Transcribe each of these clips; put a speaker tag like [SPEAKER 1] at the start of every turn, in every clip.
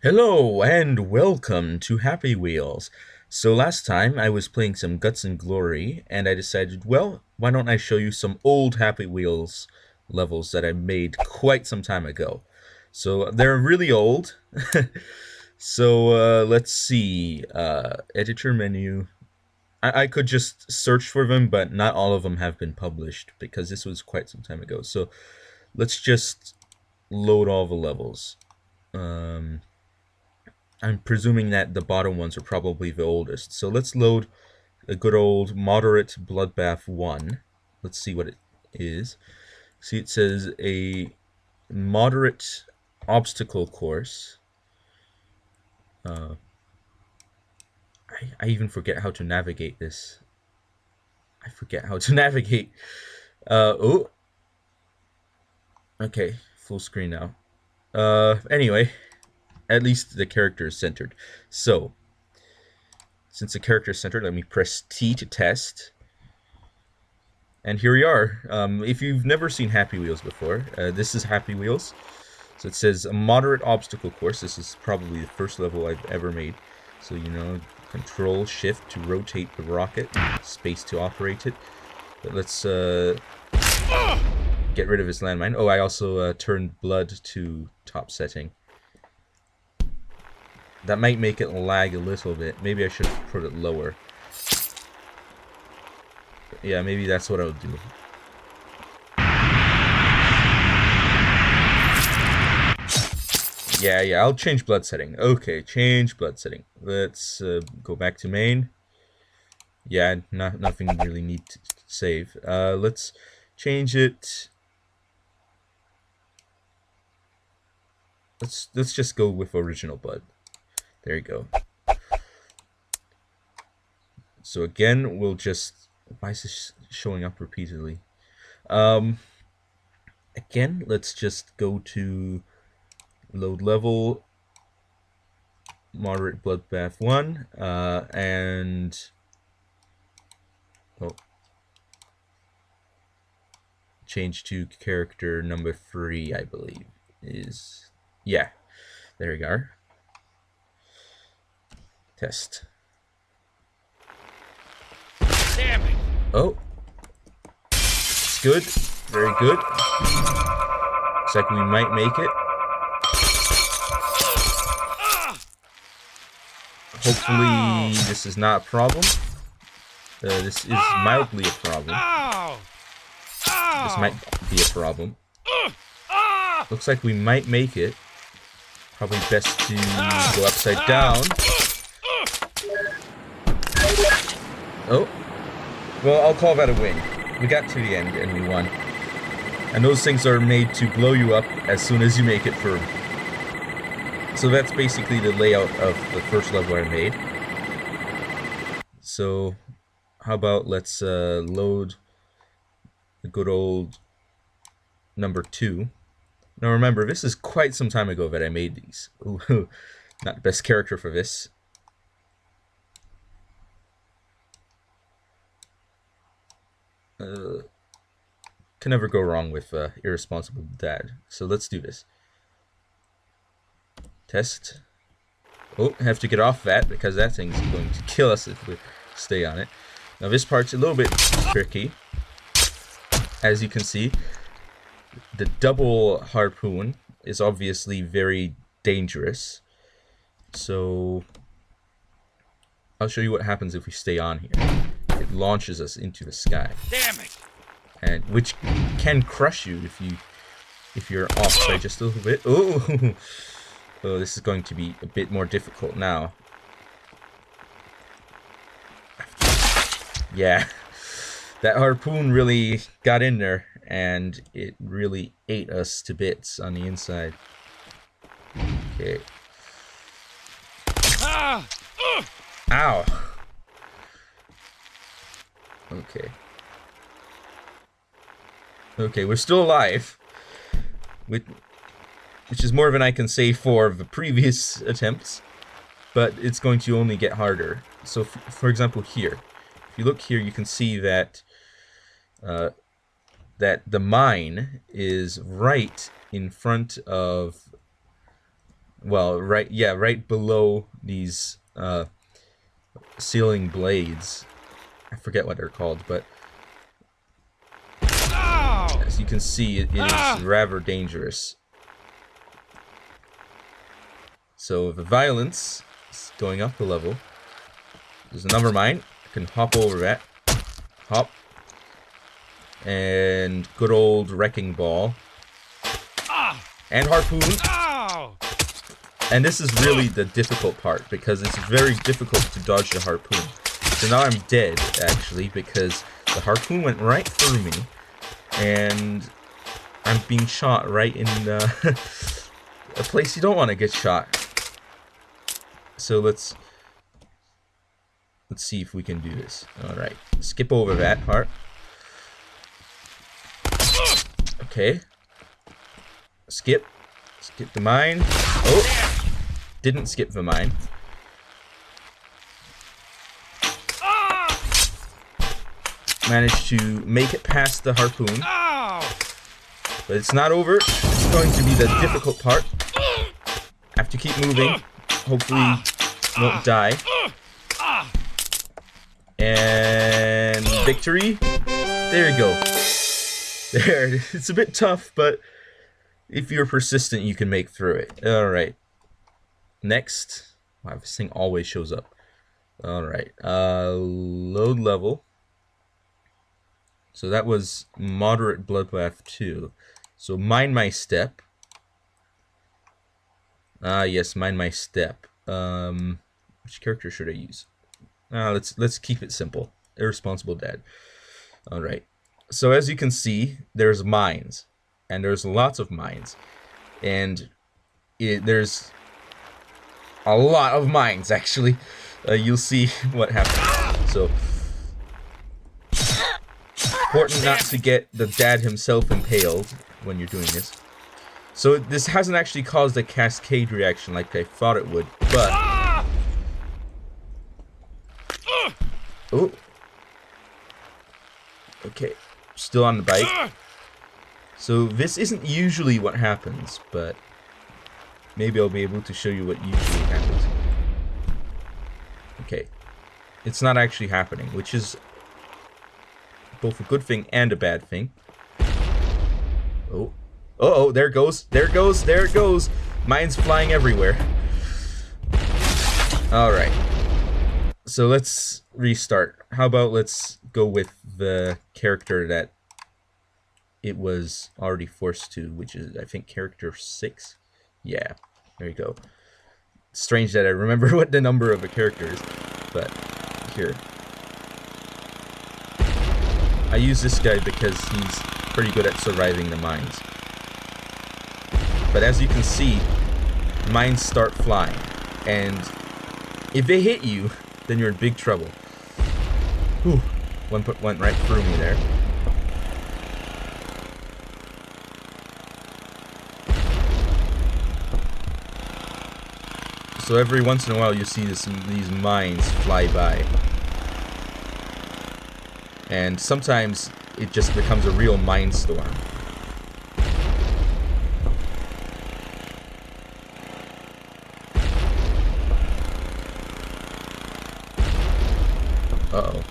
[SPEAKER 1] Hello and welcome to Happy Wheels. So last time I was playing some Guts and Glory and I decided, well, why don't I show you some old Happy Wheels levels that I made quite some time ago. So they're really old. So let's see. Editor menu. I could just search for them, but not all of them have been published because this was quite some time ago. So let's just load all the levels. I'm presuming that the bottom ones are probably the oldest. So let's load a good old Moderate Bloodbath 1. Let's see what it is. See, it says a moderate obstacle course. I even forget how to navigate this. I forget how to navigate. Oh. Okay, full screen now. Anyway, at least the character is centered. So, since the character is centered, let me press T to test. And here we are. If you've never seen Happy Wheels before, this is Happy Wheels. So it says a moderate obstacle course. This is probably the first level I've ever made. So, Control Shift to rotate the rocket, space to operate it. But let's get rid of his landmine. Oh, I also turned blood to top setting. That might make it lag a little bit. Maybe I should put it lower. Yeah, maybe that's what I'll do. Yeah, I'll change blood setting. Okay, change blood setting. Let's go back to main. Yeah, nothing really need to save. Let's change it. Let's just go with original blood. There you go. So again, we'll just... Why is this showing up repeatedly? Again, let's just go to load level, moderate bloodbath 1, and change to character number 3, I believe is... Yeah, there we go. Test.
[SPEAKER 2] Damn it!
[SPEAKER 1] Oh, it's good, very good. Looks like we might make it. Hopefully this is not a problem. This is mildly a problem. This might be a problem. Looks like we might make it. Probably best to go upside down. Oh. Well, I'll call that a win. We got to the end and we won. And those things are made to blow you up as soon as you make it through. So that's basically the layout of the first level I made. So how about let's load the good old number 2. Now remember, this is quite some time ago that I made these. Ooh, not the best character for this. Can never go wrong with irresponsible dad. So let's do this. Test. Oh, I have to get off that because that thing's going to kill us if we stay on it. Now this part's a little bit tricky. As you can see, the double harpoon is obviously very dangerous. So I'll show you what happens if we stay on here. It launches us into the sky.
[SPEAKER 2] Damn it!
[SPEAKER 1] And which can crush you if you're off by just a little bit. Oh, oh, this is going to be a bit more difficult now. Yeah, that harpoon really got in there, and it really ate us to bits on the inside. Okay. Ow. Okay. Okay, we're still alive. Which is more than I can say for the previous attempts. But it's going to only get harder. So, for example, here. If you look here, you can see that that the mine is right in front of... well, right below these ceiling blades. I forget what they're called, but as you can see, it is rather dangerous. So the violence is going up a level. There's another mine. I can hop over that. Hop. And good old wrecking ball. And harpoon. And this is really the difficult part, because it's very difficult to dodge the harpoon. So now I'm dead, actually, because the harpoon went right through me. And I'm being shot right in a place you don't want to get shot. So let's see if we can do this. Alright, skip over that part. Okay. Skip the mine. Oh, didn't skip the mine. Managed to make it past the harpoon. But it's not over. It's going to be the difficult part. I have to keep moving. Hopefully won't die. And victory. There you go. There. It's a bit tough, but if you're persistent, you can make through it. Alright. Next. Wow, this thing always shows up. Alright. Load level. So that was Moderate Bloodbath 2. So Mind My Step. Yes, Mind My Step. Which character should I use? Let's keep it simple. Irresponsible Dad. Alright. So as you can see, there's mines. And there's lots of mines. And there's a lot of mines, actually. You'll see what happens. So, important not to get the dad himself impaled when you're doing this. So this hasn't actually caused a cascade reaction like I thought it would, but... Oh. Okay, still on the bike. So this isn't usually what happens, but maybe I'll be able to show you what usually happens. Okay, it's not actually happening, which is both a good thing and a bad thing. Oh, oh, there it goes, there it goes, there it goes. Mine's flying everywhere. Alright, so let's restart. How about let's go with the character that it was already forced to, which is, I think, character 6. Yeah, there you go. Strange that I remember what the number of a character is, but here. I use this guy because he's pretty good at surviving the mines. But as you can see, mines start flying, and if they hit you, then you're in big trouble. Whew, one went right through me there. So every once in a while you see these mines fly by. And sometimes it just becomes a real mine storm. Uh-oh.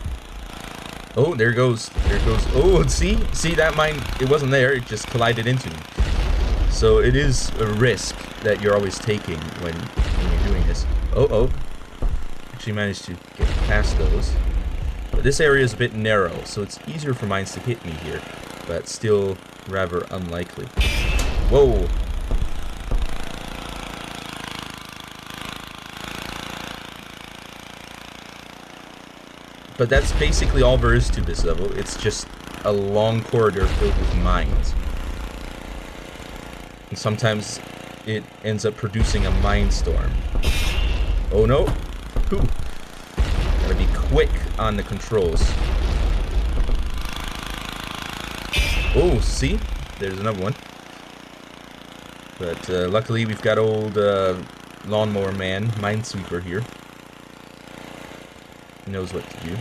[SPEAKER 1] Oh, there it goes. There it goes. Oh, see that mine, it wasn't there, it just collided into me. So it is a risk that you're always taking when you're doing this. Oh. Actually managed to get past those. But this area is a bit narrow, so it's easier for mines to hit me here, but still rather unlikely. Whoa! But that's basically all there is to this level. It's just a long corridor filled with mines. And sometimes it ends up producing a mine storm. Oh no! Whew. Gotta be quick on the controls. Oh, see? There's another one. But luckily we've got old lawnmower man, Minesweeper here. He knows what to do.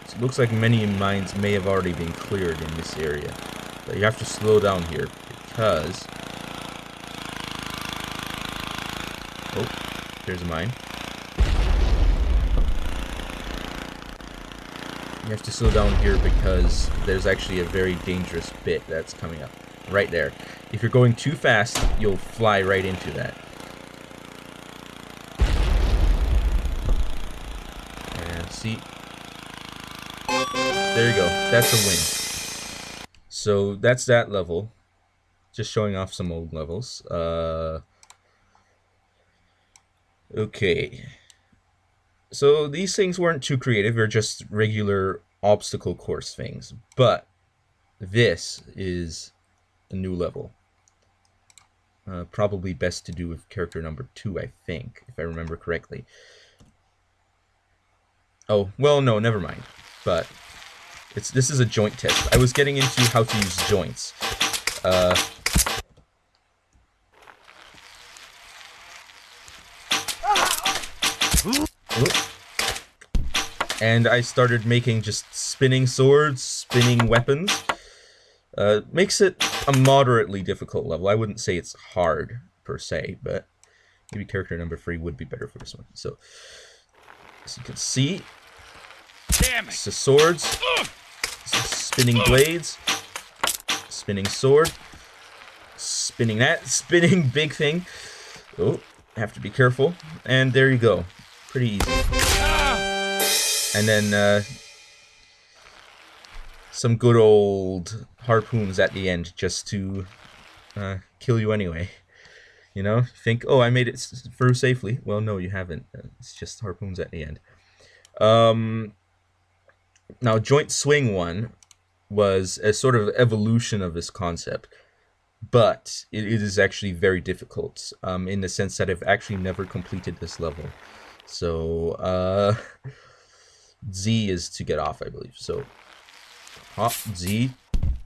[SPEAKER 1] So it looks like many mines may have already been cleared in this area. But you have to slow down here because There's a mine. You have to slow down here because there's actually a very dangerous bit that's coming up. Right there. If you're going too fast, you'll fly right into that. And see? There you go. That's a win. So that's that level. Just showing off some old levels. Okay. So these things weren't too creative. They're just regular obstacle course things. But this is a new level. Probably best to do with character number 2, I think, if I remember correctly. Oh, well, no, never mind. But this is a joint test. I was getting into how to use joints. And I started making just spinning swords, spinning weapons. Makes it a moderately difficult level. I wouldn't say it's hard, per se, but maybe character number 3 would be better for this one. So, as you can see, it's the swords, spinning blades, spinning sword, spinning that, spinning big thing. Oh, have to be careful. And there you go. Pretty easy. And then some good old harpoons at the end just to kill you anyway. You know, think, oh, I made it through safely. Well, no, you haven't. It's just harpoons at the end. Now, joint swing one was a sort of evolution of this concept, but it is actually very difficult in the sense that I've actually never completed this level. So, Z is to get off, I believe. So, hop, Z,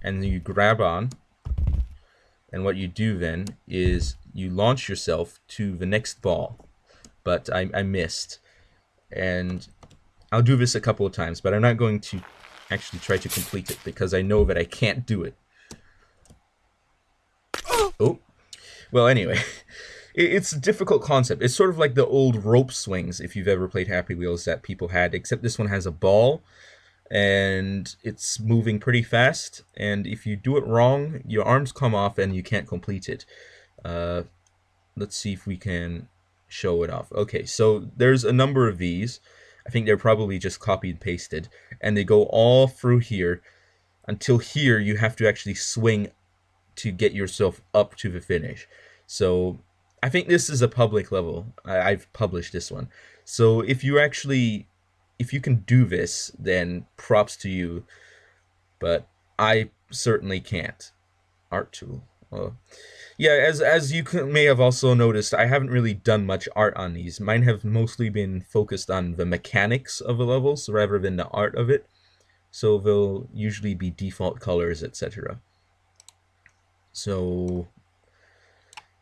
[SPEAKER 1] and then you grab on. And what you do then is you launch yourself to the next ball. But I missed. And I'll do this a couple of times, but I'm not going to actually try to complete it because I know that I can't do it. Oh. Well, anyway. It's a difficult concept. It's sort of like the old rope swings, if you've ever played Happy Wheels, that people had, except this one has a ball, and it's moving pretty fast, and if you do it wrong, your arms come off and you can't complete it. Let's see if we can show it off. Okay, so there's a number of these. I think they're probably just copied and pasted, and they go all through here. Until here, you have to actually swing to get yourself up to the finish. So I think this is a public level. I've published this one. So if you can do this, then props to you. But I certainly can't. Art tool. Yeah, as you may have also noticed, I haven't really done much art on these. Mine have mostly been focused on the mechanics of the levels rather than the art of it. So they'll usually be default colors, etc. So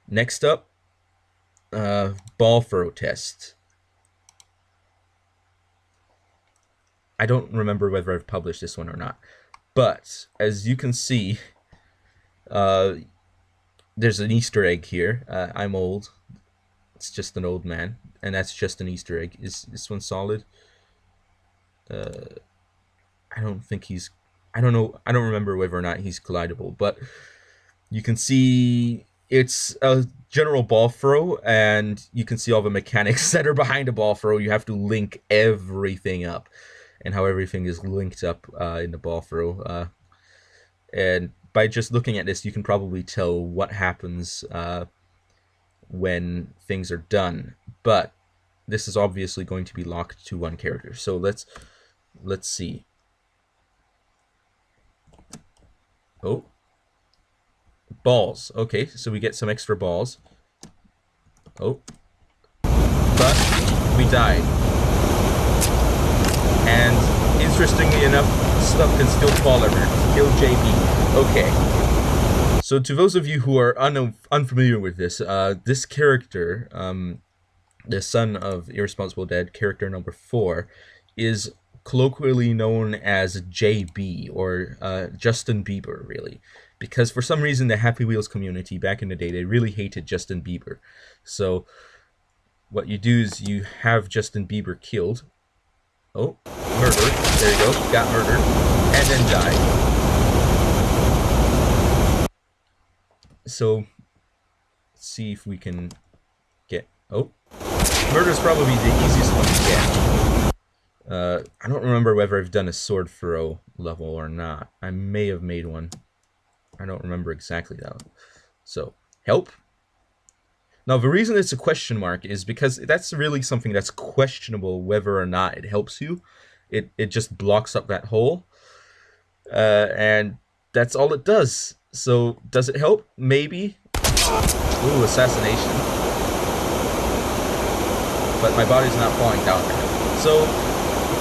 [SPEAKER 1] next up, ball throw test. I don't remember whether I've published this one or not, but as you can see, there's an Easter egg here. I'm old. It's just an old man, and that's just an Easter egg. Is this one solid? I don't think he's... I don't know. I don't remember whether or not he's collidable, but you can see it's a general ball throw, and you can see all the mechanics that are behind a ball throw. You have to link everything up, and how everything is linked up in the ball throw. And by just looking at this, you can probably tell what happens when things are done. But this is obviously going to be locked to one character. So let's see. Oh. Balls. Okay, so we get some extra balls. Oh. But we died. And interestingly enough, stuff can still fall everywhere. Kill JB. Okay. So to those of you who are unfamiliar with this, this character, the son of Irresponsible Dad, character number 4, is colloquially known as JB, or Justin Bieber, really. Because for some reason the Happy Wheels community back in the day, they really hated Justin Bieber. So what you do is you have Justin Bieber killed. Oh, murdered. There you go. Got murdered. And then died. So, let's see if we can get... Oh, murder's probably the easiest one to get. I don't remember whether I've done a sword throw level or not. I may have made one. I don't remember exactly though. So, help. Now, the reason it's a question mark is because that's really something that's questionable whether or not it helps you. It just blocks up that hole. And that's all it does. So, does it help? Maybe. Ooh, assassination. But my body's not falling down there. So,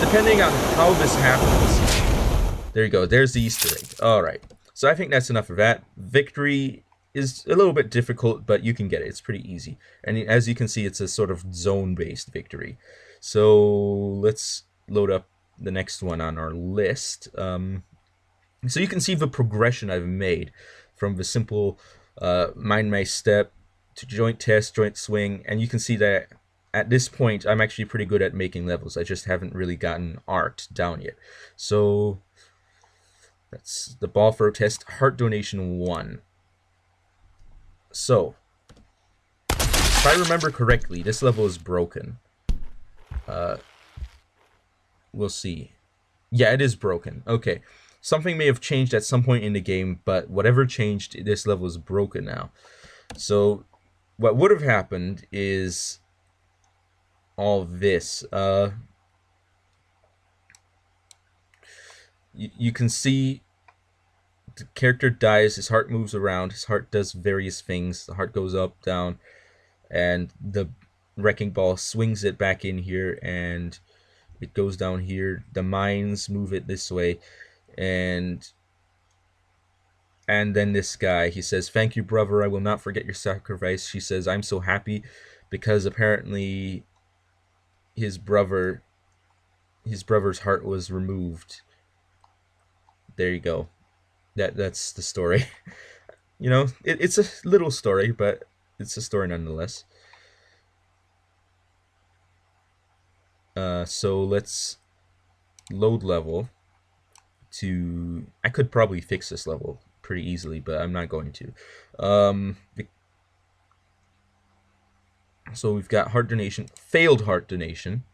[SPEAKER 1] depending on how this happens... There you go. There's the Easter egg. Alright. So I think that's enough of that. Victory is a little bit difficult, but you can get it. It's pretty easy. And as you can see, it's a sort of zone-based victory. So let's load up the next one on our list. So you can see the progression I've made from the simple mind maze step to joint test, joint swing, and you can see that at this point I'm actually pretty good at making levels. I just haven't really gotten art down yet. So that's the ball throw test, heart donation 1. So, if I remember correctly, this level is broken. We'll see. Yeah, it is broken. Okay. Something may have changed at some point in the game, but whatever changed, this level is broken now. So, what would have happened is all this. You can see the character dies, his heart moves around, his heart does various things, the heart goes up, down, and the wrecking ball swings it back in here, and it goes down here. The mines move it this way, and then this guy, he says, "Thank you, brother, I will not forget your sacrifice." She says, "I'm so happy," because apparently his brother's heart was removed. There you go. That's the story. You know, it's a little story, but it's a story nonetheless. So let's load level to... I could probably fix this level pretty easily, but I'm not going to. So we've got heart donation, failed heart donation.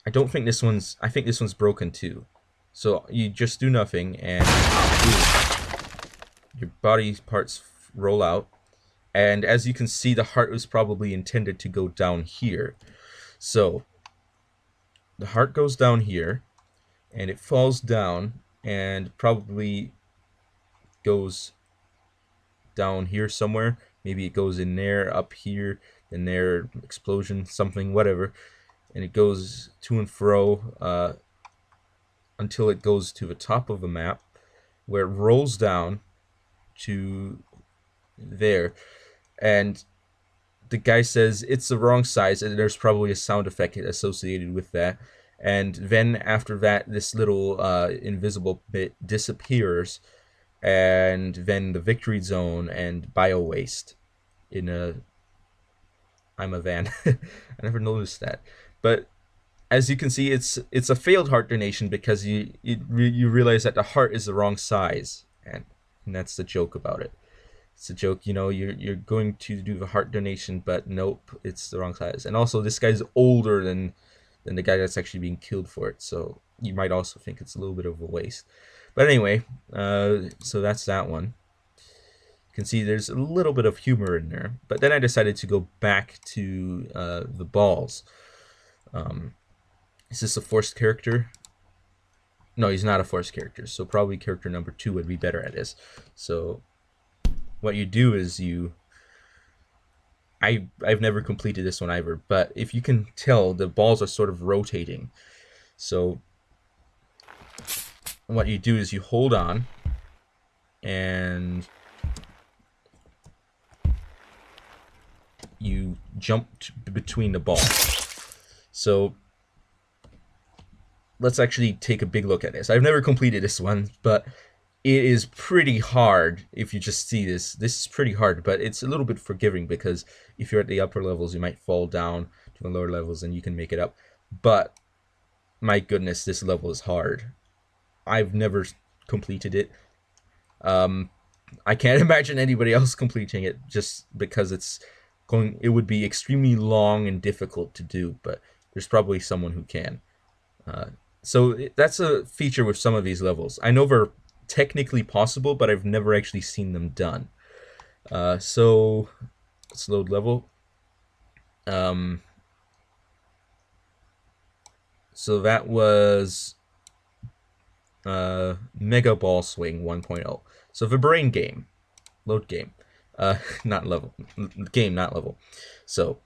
[SPEAKER 1] I think this one's broken too. So you just do nothing, and your body parts roll out. And as you can see, the heart was probably intended to go down here. So the heart goes down here, and it falls down, and probably goes down here somewhere. Maybe it goes in there, up here, in there, explosion, something, whatever. And it goes to and fro until it goes to the top of the map, where it rolls down to there. And the guy says it's the wrong size, and there's probably a sound effect associated with that. And then after that, this little invisible bit disappears, and then the victory zone and bio waste in a... I'm a van. I never noticed that. But as you can see, it's a failed heart donation because you realize that the heart is the wrong size, and that's the joke about it. It's a joke, you know, you're going to do the heart donation, but nope, it's the wrong size. And also, this guy's older than the guy that's actually being killed for it, so you might also think it's a little bit of a waste. But anyway, so that's that one. You can see there's a little bit of humor in there, but then I decided to go back to the balls. Is this a forced character? No, he's not a forced character, so probably character number 2 would be better at this. So what you do is I've never completed this one either, but if you can tell, the balls are sort of rotating. So what you do is you hold on, and you jump between the balls. So let's actually take a big look at this. I've never completed this one, but it is pretty hard if you just see this. This is pretty hard, but it's a little bit forgiving because if you're at the upper levels, you might fall down to the lower levels and you can make it up. But my goodness, this level is hard. I've never completed it. I can't imagine anybody else completing it just because it would be extremely long and difficult to do, but there's probably someone who can. That's a feature with some of these levels. I know they're technically possible, but I've never actually seen them done. So let's load level. So that was Mega Ball Swing 1.0. So the brain game, load game, not level, game, not level. So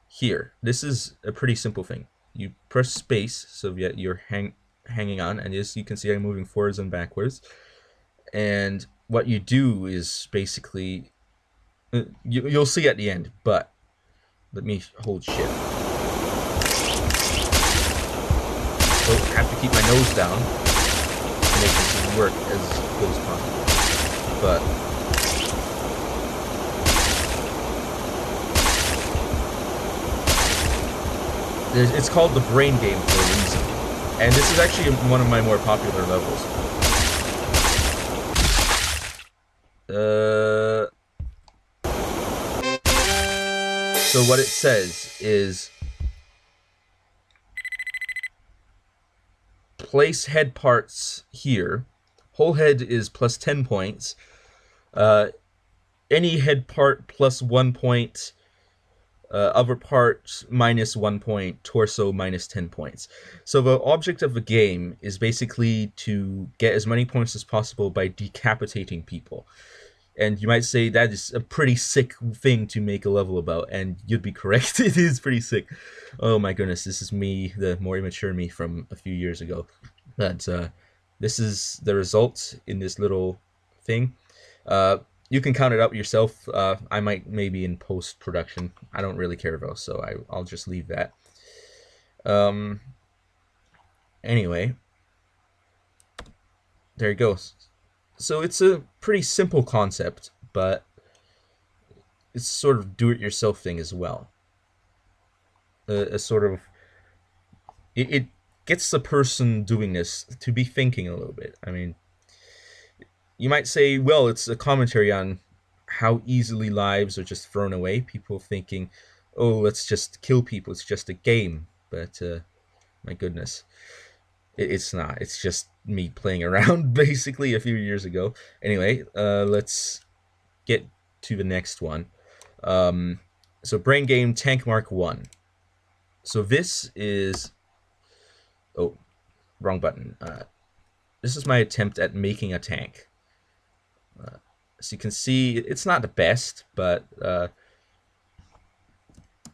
[SPEAKER 1] here, this is a pretty simple thing. You press space, so that you're hanging on, and as you can see, I'm moving forwards and backwards. And what you do is basically, you'll see at the end, but let me hold shift. So I have to keep my nose down to make this work as good as possible. But it's called the brain game for a reason. And this is actually one of my more popular levels. So what it says is place head parts here. Whole head is plus 10 points. Any head part plus 1 point. Other parts minus 1 point, torso minus 10 points. So the object of the game is basically to get as many points as possible by decapitating people. And you might say that is a pretty sick thing to make a level about, and you'd be correct. It is pretty sick. Oh my goodness, this is me, the more immature me from a few years ago. But this is the result in this little thing. You can count it up yourself. I might maybe in post-production. I don't really care though, so I'll just leave that. Anyway, there it goes. So it's a pretty simple concept, but it's sort of do-it-yourself thing as well. A sort of it gets the person doing this to be thinking a little bit. I mean, you might say, well, it's a commentary on how easily lives are just thrown away. People thinking, oh, let's just kill people. It's just a game. But my goodness, it's not. It's just me playing around basically a few years ago. Anyway, let's get to the next one. So brain game Tank Mark 1. So this is... Oh, wrong button. This is my attempt at making a tank. As you can see, it's not the best, but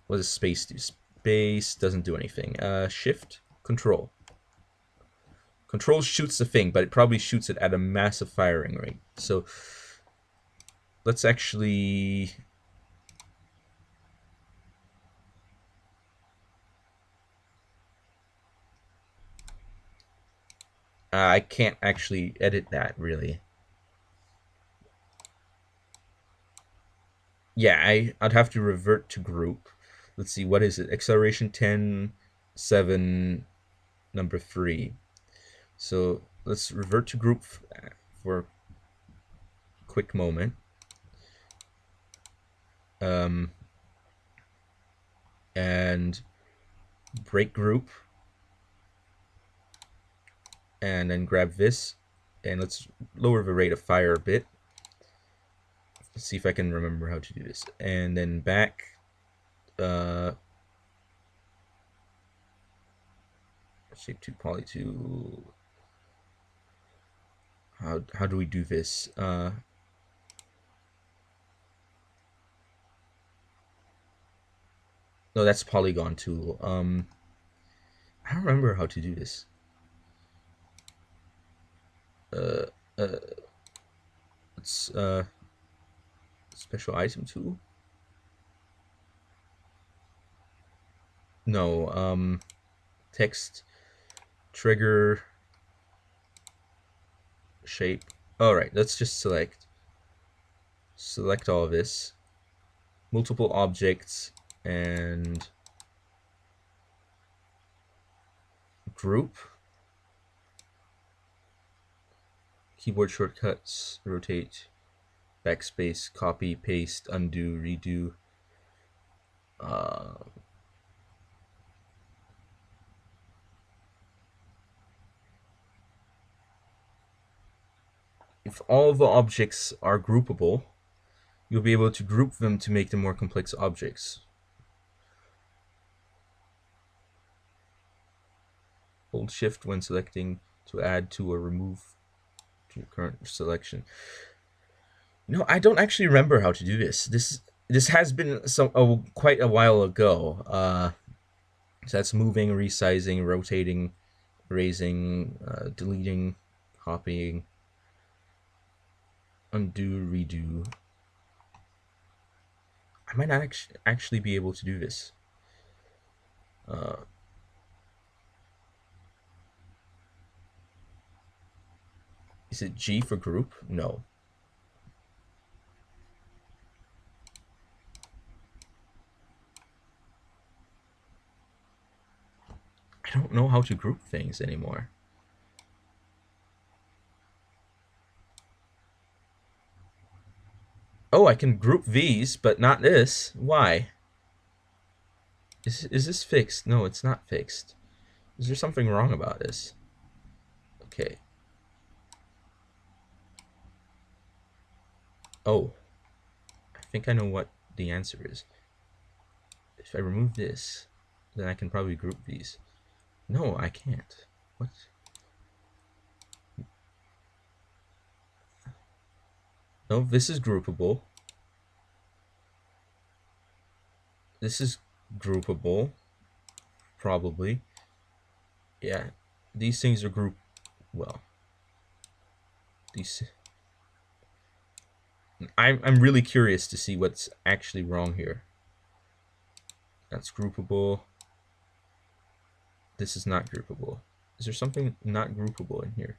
[SPEAKER 1] what does space do? Space doesn't do anything. Shift, control. Control shoots the thing, but it probably shoots it at a massive firing rate. So let's actually... I can't actually edit that, really. Yeah, I'd have to revert to group. Let's see, what is it? Acceleration 10, 7, number 3. So let's revert to group for a quick moment. And break group. And then grab this. And let's lower the rate of fire a bit. Let's see if I can remember how to do this. And then back. Shape 2, poly 2. How do we do this? No, that's polygon tool. I don't remember how to do this. It's special item tool. No, text trigger shape. Alright, let's just select all of this. Multiple objects and group. Keyboard shortcuts, rotate, backspace, copy, paste, undo, redo. If all the objects are groupable, you'll be able to group them to make them more complex objects. Hold shift when selecting to add to or remove to your current selection. No, I don't actually remember how to do this. This has been quite a while ago. So that's moving, resizing, rotating, raising, deleting, copying, undo, redo. I might not actually be able to do this. Is it G for group? No. I don't know how to group things anymore. Oh, I can group these, but not this. Why? Is this fixed? No, it's not fixed. Is there something wrong about this? Okay. Oh. I think I know what the answer is. If I remove this, then I can probably group these. No, I can't. What? No, this is groupable. This is groupable. Probably. Yeah. These things are grouped. Well. These... I'm really curious to see what's actually wrong here. That's groupable. This is not groupable. Is there something not groupable in here?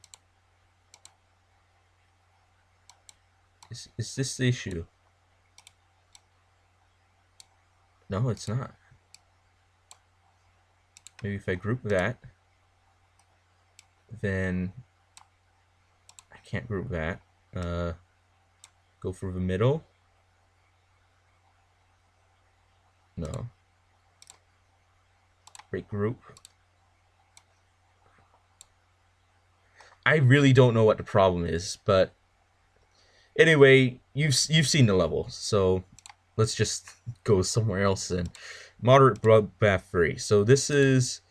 [SPEAKER 1] Is this the issue? No, it's not. Maybe if I group that, then I can't group that. Go for the middle. No. Break group. I really don't know what the problem is, but anyway, you've seen the level, so let's just go somewhere else then. Moderate bloodbath free. So this is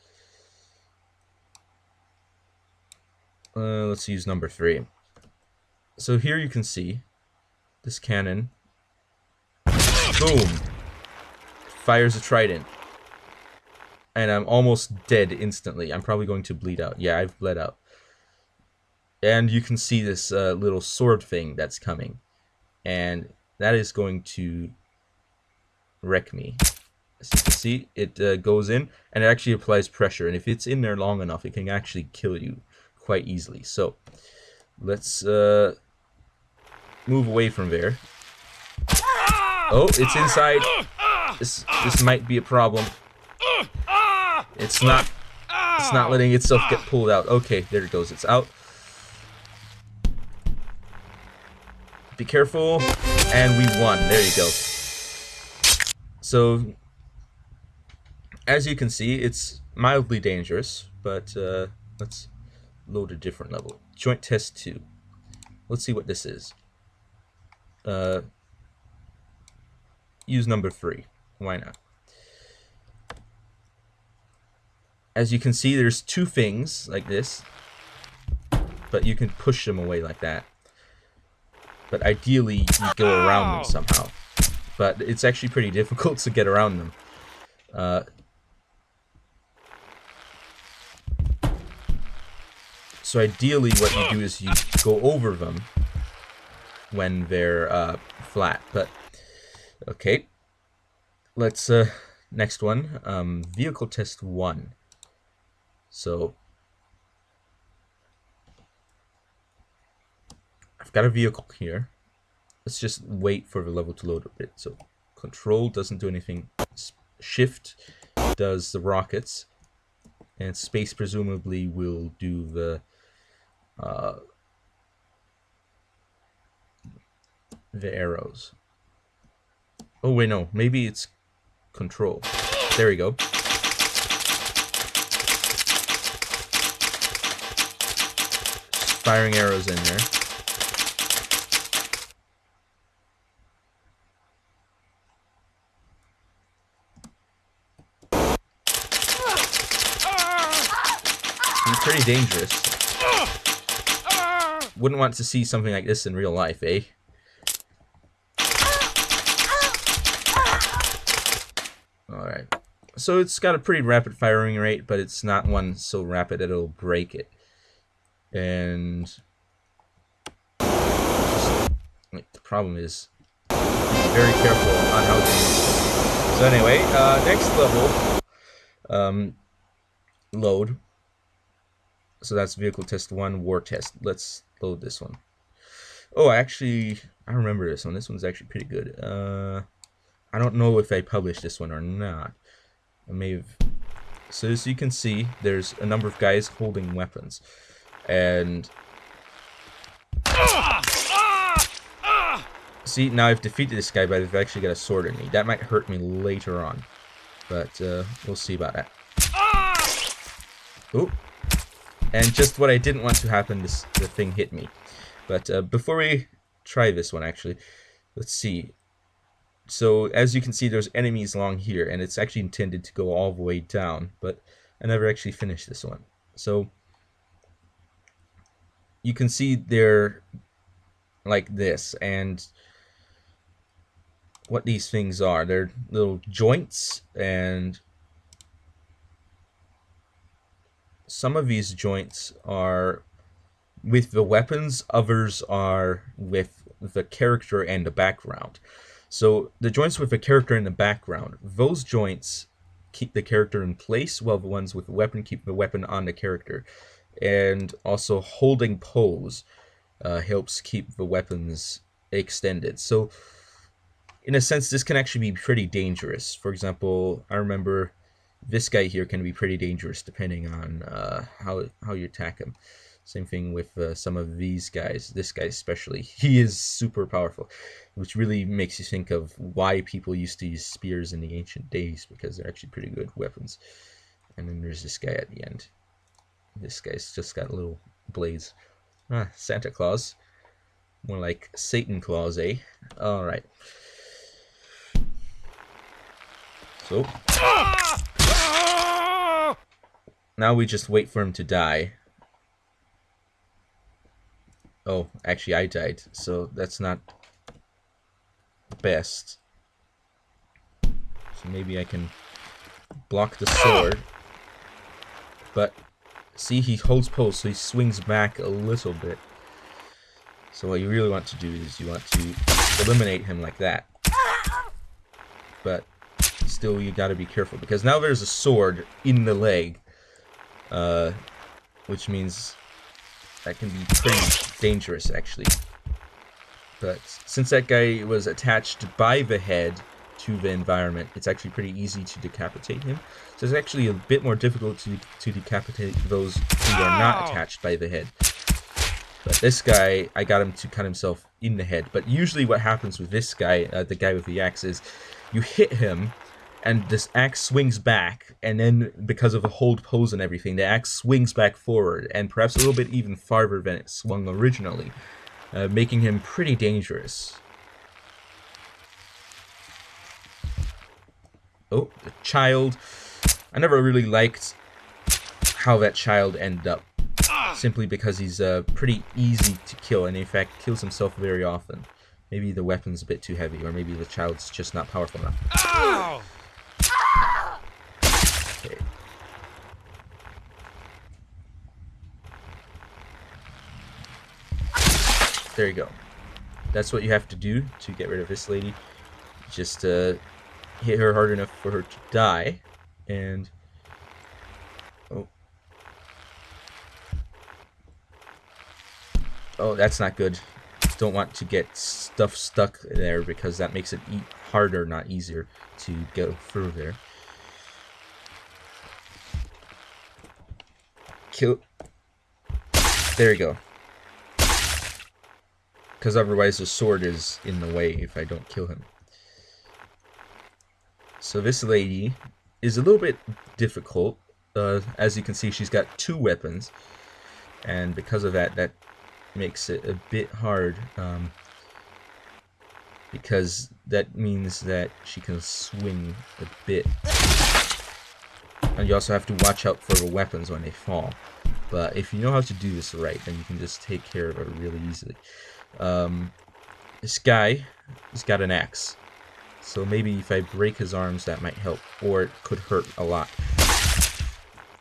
[SPEAKER 1] let's use number 3. So here you can see this cannon, boom, fires a trident, and I'm almost dead instantly. I'm probably going to bleed out. Yeah, I've bled out. And you can see this little sword thing that's coming, and that is going to wreck me. As you can see, it goes in, and it actually applies pressure, and if it's in there long enough, it can actually kill you quite easily. So let's move away from there. Oh, it's inside. This might be a problem. It's not letting itself get pulled out. Okay, there it goes. It's out. Be careful, and we won. There you go. So, as you can see, it's mildly dangerous, but let's load a different level. Joint test 2. Let's see what this is. Use number 3. Why not? As you can see, there's 2 things like this, but you can push them away like that. But ideally, you go around them somehow. But it's actually pretty difficult to get around them. So ideally, what you do is you go over them when they're flat. But okay, let's next one. Vehicle test 1. So I've got a vehicle here. Let's just wait for the level to load a bit. So control doesn't do anything. Shift does the rockets, and space presumably will do the arrows. Oh wait, no, maybe it's control. There we go. Firing arrows in there. Pretty dangerous. Wouldn't want to see something like this in real life, eh? Alright. So it's got a pretty rapid firing rate, but it's not one so rapid that it'll break it. And the problem is be very careful on how to use it. So anyway, next level, load. So that's vehicle test 1, war test. Let's load this one. Oh, actually, I remember this one. This one's actually pretty good. I don't know if I published this one or not. I may have. So as you can see, there's a number of guys holding weapons. And see, now I've defeated this guy, but I've actually got a sword in me. That might hurt me later on. But we'll see about that. Ooh. And just what I didn't want to happen, the thing hit me. But before we try this one, actually, let's see. So as you can see, there's enemies along here, and it's actually intended to go all the way down, but I never actually finished this one. So you can see they're like this, and what these things are, they're little joints, and some of these joints are with the weapons, others are with the character and the background. So the joints with the character in the background, those joints keep the character in place, while the ones with the weapon keep the weapon on the character. And also holding pose helps keep the weapons extended. So in a sense, this can actually be pretty dangerous. For example, I remember this guy here can be pretty dangerous depending on how you attack him. Same thing with some of these guys. This guy especially, he is super powerful, which really makes you think of why people used to use spears in the ancient days, because they're actually pretty good weapons. And then there's this guy at the end. This guy's just got little blades. Ah, Santa Claus. More like Satan Claus, eh? Alright. So now we just wait for him to die. Oh, actually I died, so that's not the best. So maybe I can block the sword. But see, he holds pose, so he swings back a little bit. So what you really want to do is you want to eliminate him like that. But still, you gotta be careful, because now there's a sword in the leg, which means that can be pretty dangerous, actually. But since that guy was attached by the head to the environment, it's actually pretty easy to decapitate him. So it's actually a bit more difficult to decapitate those who are not attached by the head. But this guy, I got him to cut himself in the head. But usually what happens with this guy, the guy with the axe, is you hit him, and this axe swings back, and then because of the hold pose and everything, the axe swings back forward, and perhaps a little bit even farther than it swung originally, making him pretty dangerous. Oh, the child. I never really liked how that child ended up, simply because he's pretty easy to kill, and in fact kills himself very often. Maybe the weapon's a bit too heavy, or maybe the child's just not powerful enough. Ow! Okay. There you go. That's what you have to do to get rid of this lady. Just hit her hard enough for her to die, and oh, that's not good. don't want to get stuff stuck there because that makes it harder, not easier, to go through there. Kill. There you go. Because otherwise the sword is in the way if I don't kill him. So this lady is a little bit difficult. As you can see, she's got 2 weapons. And because of that, that makes it a bit hard. Because that means that she can swing a bit. And you also have to watch out for the weapons when they fall. But if you know how to do this right, then you can just take care of it really easily. This guy has got an axe. So maybe if I break his arms, that might help. Or it could hurt a lot.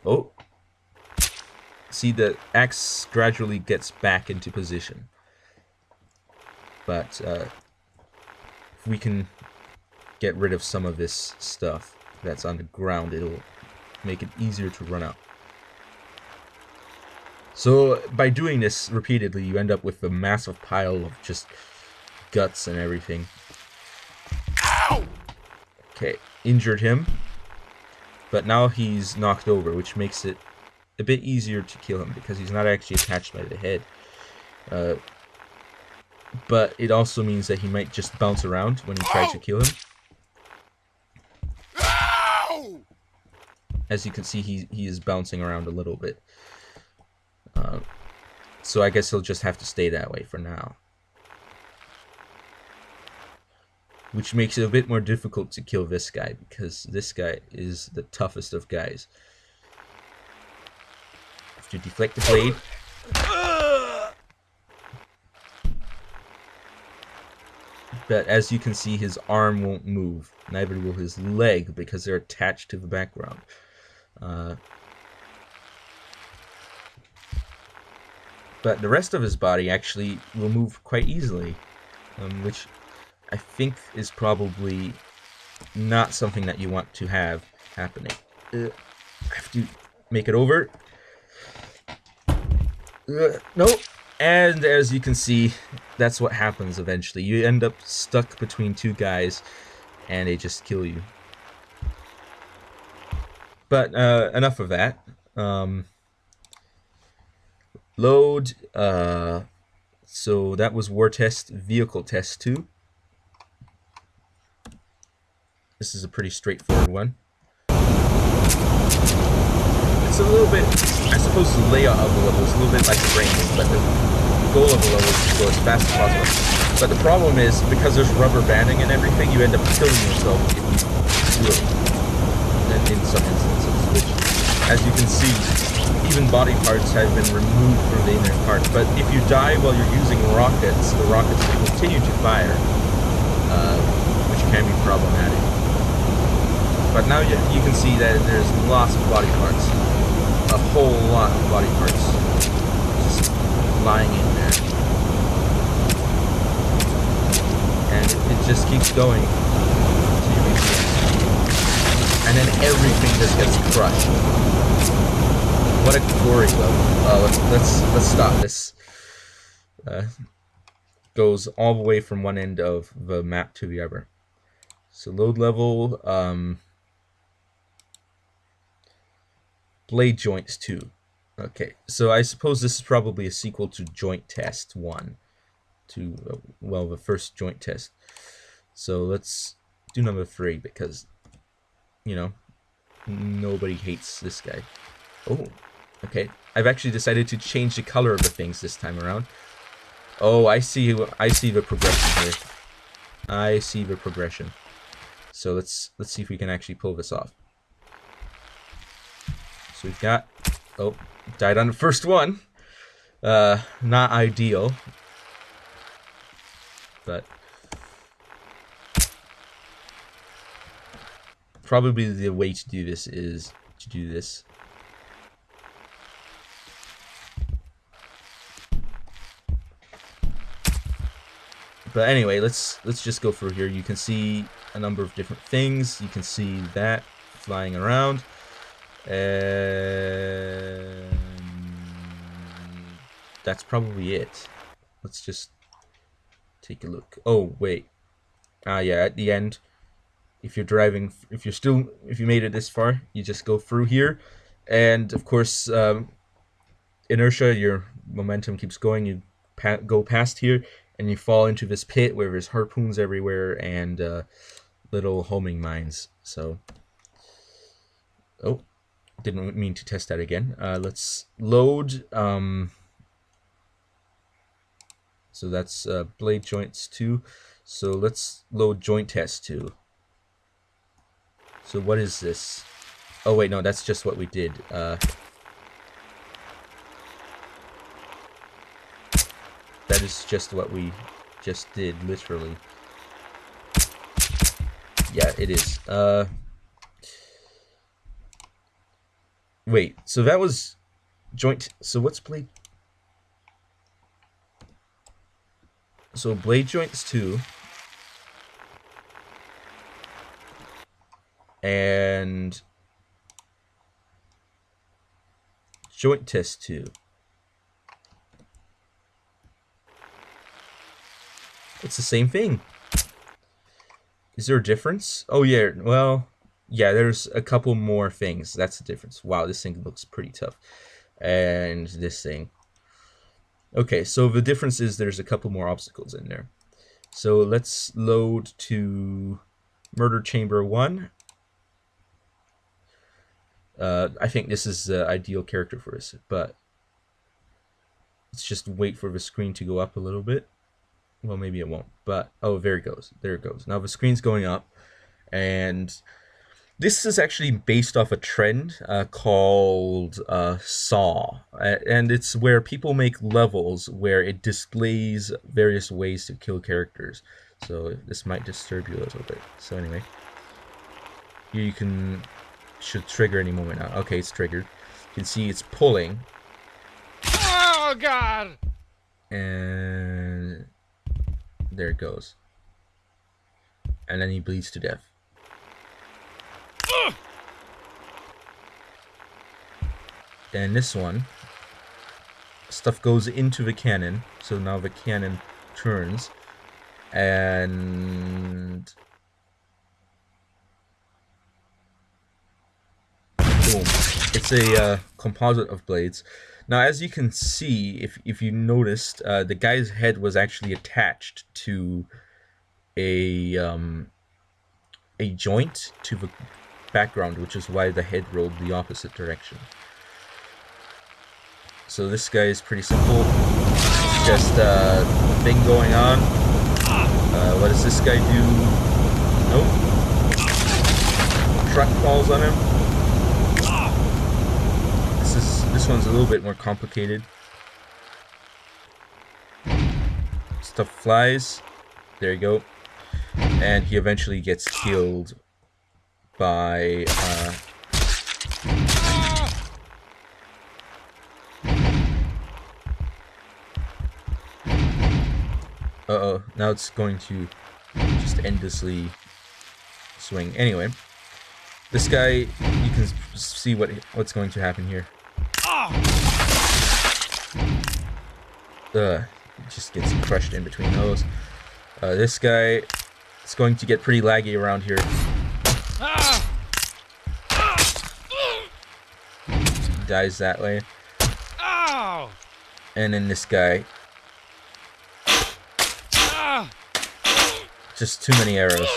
[SPEAKER 1] Oh. See, the axe gradually gets back into position. But if we can get rid of some of this stuff that's on the ground, it'll make it easier to run out. So by doing this repeatedly, you end up with a massive pile of just guts and everything. Ow! Okay, injured him. But now he's knocked over, which makes it a bit easier to kill him because he's not actually attached by the head. But it also means that he might just bounce around when you try to kill him. Ow! As you can see, he is bouncing around a little bit. So I guess he'll just have to stay that way for now. Which makes it a bit more difficult to kill this guy, because this guy is the toughest of guys. Have to deflect the blade. But as you can see, his arm won't move. Neither will his leg, because they're attached to the background. But the rest of his body actually will move quite easily, which I think is probably not something that you want to have happening. I have to make it over. Nope. And as you can see, that's what happens eventually. You end up stuck between 2 guys, and they just kill you. But enough of that. Load. So that was War Test Vehicle Test 2. This is a pretty straightforward one. It's a little bit, I suppose the layout of the level is a little bit like the brain, but the goal of the level is to go as fast as possible. But the problem is, because there's rubber banding and everything, you end up killing yourself if you do it. In some instances, which, as you can see, even body parts have been removed from the inner part. But if you die while you're using rockets, the rockets will continue to fire, which can be problematic. But now you can see that there's lots of body parts. A whole lot of body parts just lying in there. And it just keeps going until you reach the end. And then everything just gets crushed. What a glory level. Let's stop this. Goes all the way from one end of the map to the other. So load level, Blade Joints 2. Okay, so I suppose this is probably a sequel to Joint Test 1. Well, the first joint test. So let's do number 3 because, you know, nobody hates this guy. Oh, okay. I've actually decided to change the color of the things this time around. Oh, I see the progression here. I see the progression. So let's see if we can actually pull this off. So we've got, oh, died on the first one. Not ideal. But probably the way to do this is to do this. But anyway, let's just go through here. You can see a number of different things. You can see that flying around. And that's probably it. Let's just take a look. Oh, wait. Yeah, at the end, if you're driving, if you made it this far, you just go through here. And of course, inertia, your momentum keeps going. You go past here, and you fall into this pit where there's harpoons everywhere and little homing mines. So, oh, didn't mean to test that again. Let's load. So that's blade joints 2. So let's load joint test 2. So what is this? Oh wait, no, that's just what we did. That is just what we just did, literally. Yeah, it is. Wait, so that was joint. So what's blade? So blade joints 2. And joint test 2. It's the same thing. Is there a difference? Oh yeah, well, yeah, there's a couple more things. That's the difference. Wow, this thing looks pretty tough. And this thing. Okay, so the difference is there's a couple more obstacles in there. So let's load to Murder Chamber 1. I think this is the ideal character for us, but let's just wait for the screen to go up a little bit. Well, maybe it won't, but oh, there it goes. There it goes. Now the screen's going up, and this is actually based off a trend called Saw, and it's where people make levels where it displays various ways to kill characters. So this might disturb you a little bit. So anyway, here you should trigger any moment now. Okay, it's triggered. You can see it's pulling.
[SPEAKER 2] Oh God!
[SPEAKER 1] And there it goes. And then he bleeds to death. And this one, stuff goes into the cannon, so now the cannon turns, and boom. It's a composite of blades. Now, as you can see, if you noticed, the guy's head was actually attached to a joint to the background, which is why the head rolled the opposite direction. So this guy is pretty simple. It's just a thing going on. What does this guy do? Nope. Truck falls on him. This one's a little bit more complicated. Stuff flies. There you go. And he eventually gets killed by uh-oh, now it's going to just endlessly swing. Anyway, this guy, you can see what's going to happen here. It just gets crushed in between those. This guy is going to get pretty laggy around here. He dies that way. And then this guy, just too many arrows.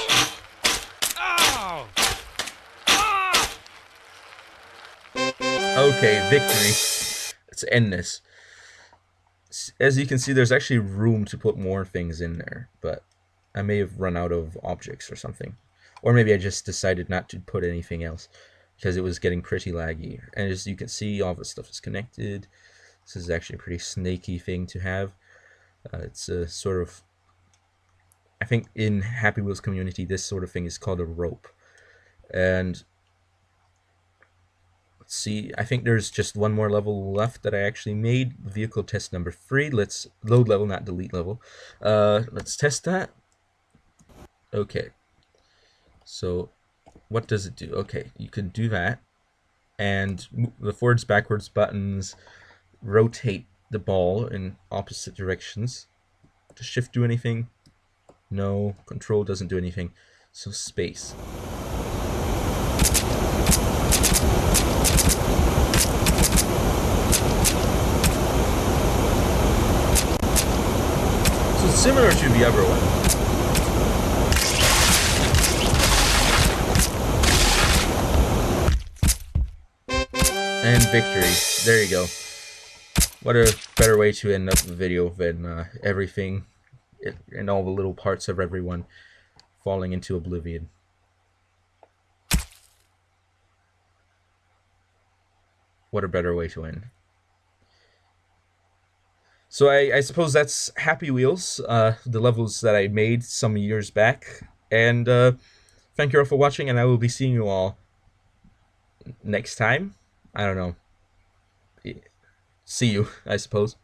[SPEAKER 1] Okay, victory. Let's end this. As you can see, there's actually room to put more things in there, but I may have run out of objects or something. Or maybe I just decided not to put anything else because it was getting pretty laggy. And as you can see, all the stuff is connected. This is actually a pretty snaky thing to have. It's a sort of, I think in Happy Wheels community, this sort of thing is called a rope. And let's see, I think there's just one more level left that I actually made. Vehicle test number 3. Let's load level, not delete level. Let's test that. Okay. So what does it do? Okay, you can do that. And the forwards, backwards buttons rotate the ball in opposite directions. Does shift do anything? No, control doesn't do anything. So space. So it's similar to the other one. And victory. There you go. What a better way to end up the video than everything and all the little parts of everyone falling into oblivion. What a better way to end. So I suppose that's Happy Wheels, the levels that I made some years back. And thank you all for watching, and I will be seeing you all next time. I don't know. See you, I suppose.